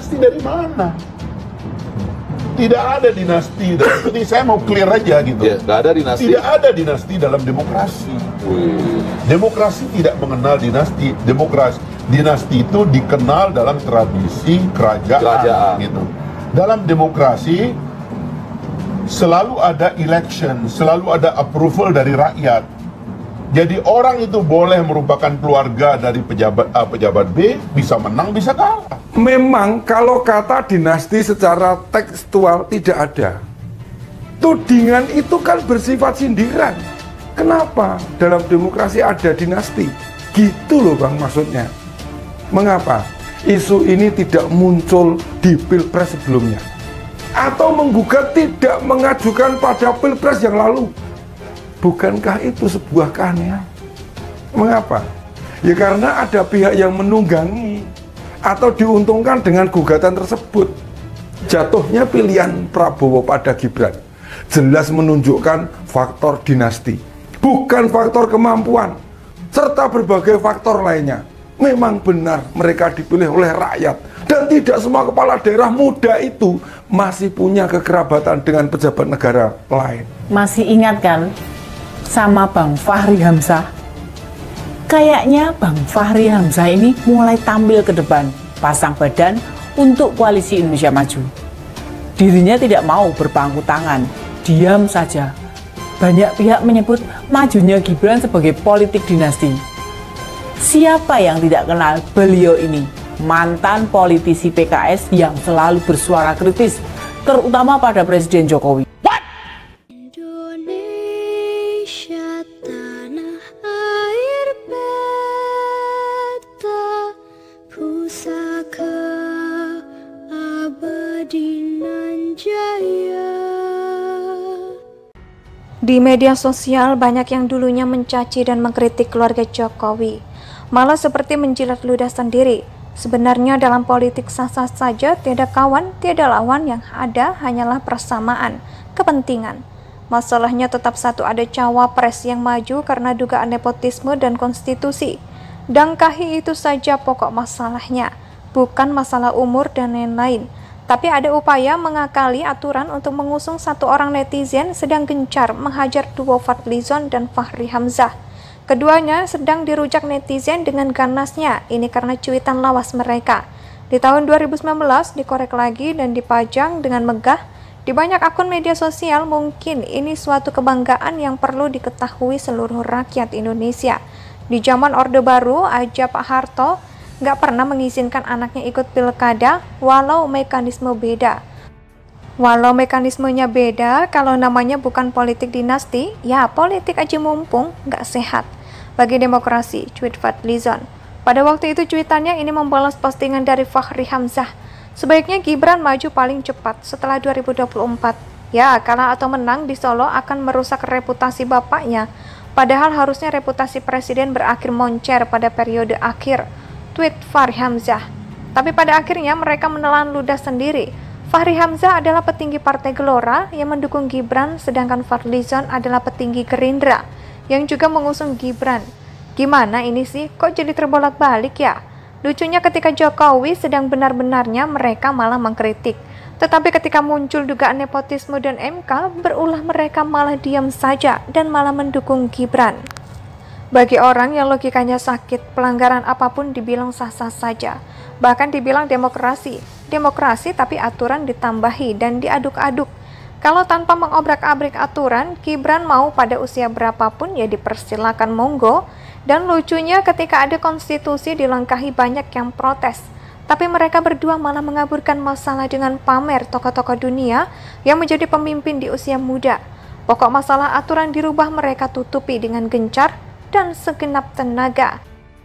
dinasti dari mana? Tidak ada dinasti. Jadi saya mau clear aja gitu. Ya, nggak ada dinasti. Tidak ada dinasti dalam demokrasi. Demokrasi tidak mengenal dinasti. Dinasti itu dikenal dalam tradisi kerajaan. Gitu. Dalam demokrasi selalu ada election, selalu ada approval dari rakyat. Jadi orang itu boleh merupakan keluarga dari pejabat B, bisa menang, bisa kalah. Memang kalau kata dinasti secara tekstual tidak ada. Tudingan itu kan bersifat sindiran. Kenapa dalam demokrasi ada dinasti? Gitu loh Bang maksudnya. Mengapa isu ini tidak muncul di pilpres sebelumnya? Atau menggugat tidak mengajukan pada pilpres yang lalu? Bukankah itu sebuah keanehan? Mengapa? Ya karena ada pihak yang menunggangi atau diuntungkan dengan gugatan tersebut. Jatuhnya pilihan Prabowo pada Gibran jelas menunjukkan faktor dinasti, bukan faktor kemampuan, serta berbagai faktor lainnya. Memang benar mereka dipilih oleh rakyat, dan tidak semua kepala daerah muda itu masih punya kekerabatan dengan pejabat negara lain. Masih ingat kan sama Bang Fahri Hamzah? Kayaknya Bang Fahri Hamzah ini mulai tampil ke depan, pasang badan untuk koalisi Indonesia Maju. Dirinya tidak mau berpangku tangan, diam saja. Banyak pihak menyebut majunya Gibran sebagai politik dinasti. Siapa yang tidak kenal beliau ini? Mantan politisi PKS yang selalu bersuara kritis, terutama pada Presiden Jokowi. Di media sosial banyak yang dulunya mencaci dan mengkritik keluarga Jokowi, malah seperti menjilat ludah sendiri. Sebenarnya dalam politik sah-sah saja, tiada kawan, tiada lawan, yang ada hanyalah persamaan kepentingan. Masalahnya tetap satu, ada cawapres yang maju karena dugaan nepotisme dan konstitusi. Dangkahi itu saja pokok masalahnya, bukan masalah umur dan lain-lain. Tapi ada upaya mengakali aturan untuk mengusung satu orang netizen sedang gencar menghajar duo Fadlizon dan Fahri Hamzah. Keduanya sedang dirujak netizen dengan ganasnya, ini karena cuitan lawas mereka. Di tahun 2019 dikorek lagi dan dipajang dengan megah di banyak akun media sosial. Mungkin ini suatu kebanggaan yang perlu diketahui seluruh rakyat Indonesia. Di zaman Orde Baru aja Pak Harto nggak pernah mengizinkan anaknya ikut pilkada, walau mekanisme beda. Walau mekanismenya beda, kalau namanya bukan politik dinasti, ya politik aja mumpung, nggak sehat bagi demokrasi, tweet Fadlizon. Pada waktu itu cuitannya ini membalas postingan dari Fahri Hamzah. Sebaiknya Gibran maju paling cepat setelah 2024. Ya, kalah atau menang di Solo akan merusak reputasi bapaknya. Padahal harusnya reputasi presiden berakhir moncer pada periode akhir, tweet Fahri Hamzah. Tapi pada akhirnya mereka menelan ludah sendiri. Fahri Hamzah adalah petinggi Partai Gelora yang mendukung Gibran, sedangkan Fadlizon adalah petinggi Gerindra yang juga mengusung Gibran. Gimana ini sih? Kok jadi terbolak-balik ya? Lucunya ketika Jokowi sedang benar-benarnya mereka malah mengkritik. Tetapi ketika muncul dugaan nepotisme dan MK, berulah mereka malah diam saja dan malah mendukung Gibran. Bagi orang yang logikanya sakit, pelanggaran apapun dibilang sah-sah saja. Bahkan dibilang demokrasi. Demokrasi tapi aturan ditambahi dan diaduk-aduk. Kalau tanpa mengobrak-abrik aturan, Gibran mau pada usia berapapun ya dipersilakan monggo. Dan lucunya ketika ada konstitusi dilangkahi banyak yang protes. Tapi mereka berdua malah mengaburkan masalah dengan pamer tokoh-tokoh dunia yang menjadi pemimpin di usia muda. Pokok masalah aturan dirubah mereka tutupi dengan gencar dan segenap tenaga.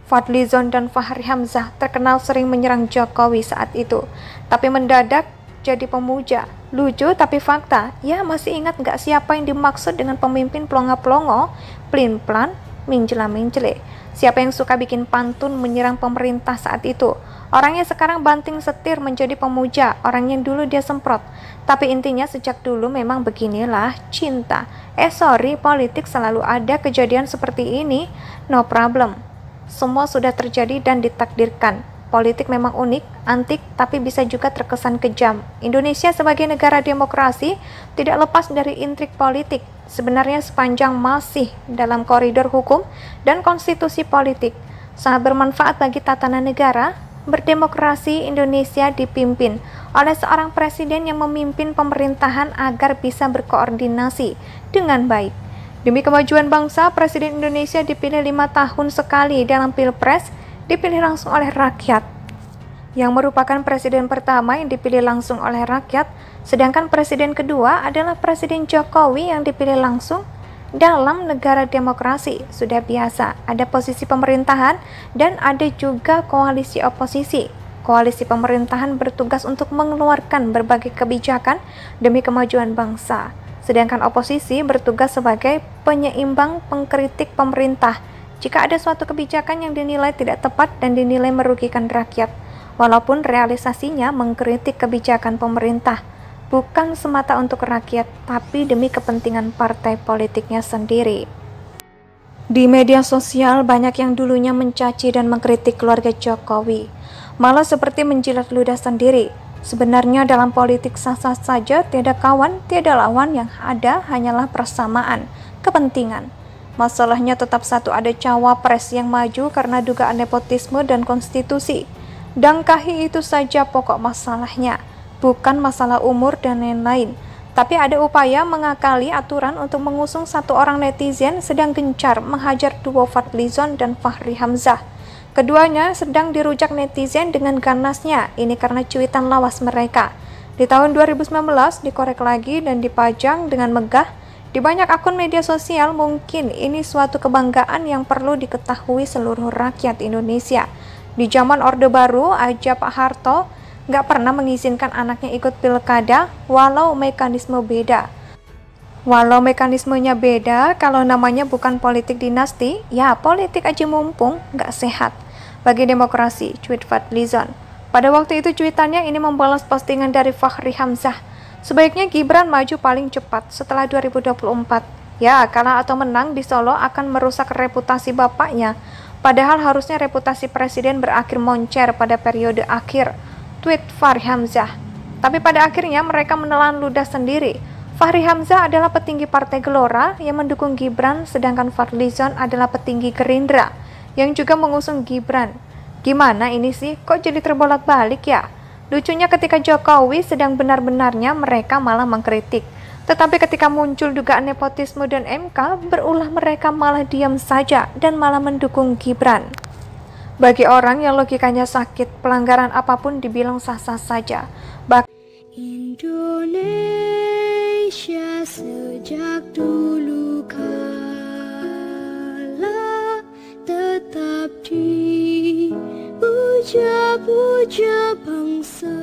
Fadlizon dan Fahri Hamzah terkenal sering menyerang Jokowi saat itu, tapi mendadak jadi pemuja. Lucu tapi fakta. Ya, masih ingat nggak siapa yang dimaksud dengan pemimpin plongo-plongo, plin-plan, minjela-minjele? Siapa yang suka bikin pantun menyerang pemerintah saat itu? Orangnya sekarang banting setir menjadi pemuja, orang yang dulu dia semprot. Tapi intinya sejak dulu memang beginilah cinta. Sorry, politik selalu ada kejadian seperti ini. No problem. Semua sudah terjadi dan ditakdirkan. Politik memang unik, antik, tapi bisa juga terkesan kejam. Indonesia sebagai negara demokrasi tidak lepas dari intrik politik. Sebenarnya sepanjang masih dalam koridor hukum dan konstitusi politik, sangat bermanfaat bagi tatanan negara. Berdemokrasi, Indonesia dipimpin oleh seorang presiden yang memimpin pemerintahan agar bisa berkoordinasi dengan baik. Demi kemajuan bangsa, Presiden Indonesia dipilih 5 tahun sekali dalam Pilpres, dipilih langsung oleh rakyat, yang merupakan presiden pertama yang dipilih langsung oleh rakyat, sedangkan presiden kedua adalah Presiden Jokowi yang dipilih langsung. Dalam negara demokrasi sudah biasa ada posisi pemerintahan dan ada juga koalisi oposisi. Koalisi pemerintahan bertugas untuk mengeluarkan berbagai kebijakan demi kemajuan bangsa, sedangkan oposisi bertugas sebagai penyeimbang pengkritik pemerintah jika ada suatu kebijakan yang dinilai tidak tepat dan dinilai merugikan rakyat, walaupun realisasinya mengkritik kebijakan pemerintah bukan semata untuk rakyat, tapi demi kepentingan partai politiknya sendiri. Di media sosial, banyak yang dulunya mencaci dan mengkritik keluarga Jokowi, malah seperti menjilat ludah sendiri. Sebenarnya dalam politik sah-sah saja, tiada kawan, tiada lawan, yang ada hanyalah persamaan kepentingan. Masalahnya tetap satu, ada cawapres yang maju karena dugaan nepotisme dan konstitusi. Dangkahi itu saja pokok masalahnya. Bukan masalah umur dan lain-lain, tapi ada upaya mengakali aturan untuk mengusung satu orang netizen sedang gencar menghajar duo Fadlizon dan Fachri Hamzah. Keduanya sedang dirujak netizen dengan ganasnya, ini karena cuitan lawas mereka. Di tahun 2019 dikorek lagi dan dipajang dengan megah di banyak akun media sosial. Mungkin ini suatu kebanggaan yang perlu diketahui seluruh rakyat Indonesia. Di zaman Orde Baru aja Pak Harto nggak pernah mengizinkan anaknya ikut pilkada, walau mekanismenya beda, kalau namanya bukan politik dinasti, ya politik aja mumpung, nggak sehat bagi demokrasi, tweet Fadlizon. Pada waktu itu cuitannya ini membalas postingan dari Fachri Hamzah. Sebaiknya Gibran maju paling cepat setelah 2024. Ya, kalah atau menang di Solo akan merusak reputasi bapaknya. Padahal harusnya reputasi presiden berakhir moncer pada periode akhir, tweet Fachri Hamzah. Tapi pada akhirnya mereka menelan ludah sendiri. Fachri Hamzah adalah petinggi Partai Gelora yang mendukung Gibran, sedangkan Fadlizon adalah petinggi Gerindra yang juga mengusung Gibran. Gimana ini sih? Kok jadi terbolak-balik ya? Lucunya ketika Jokowi sedang benar-benarnya mereka malah mengkritik. Tetapi ketika muncul dugaan nepotisme dan MK, berulah mereka malah diam saja dan malah mendukung Gibran. Bagi orang yang logikanya sakit, pelanggaran apapun dibilang sah-sah saja. Indonesia sejak dulu kala tetap dipuja-puja bangsa.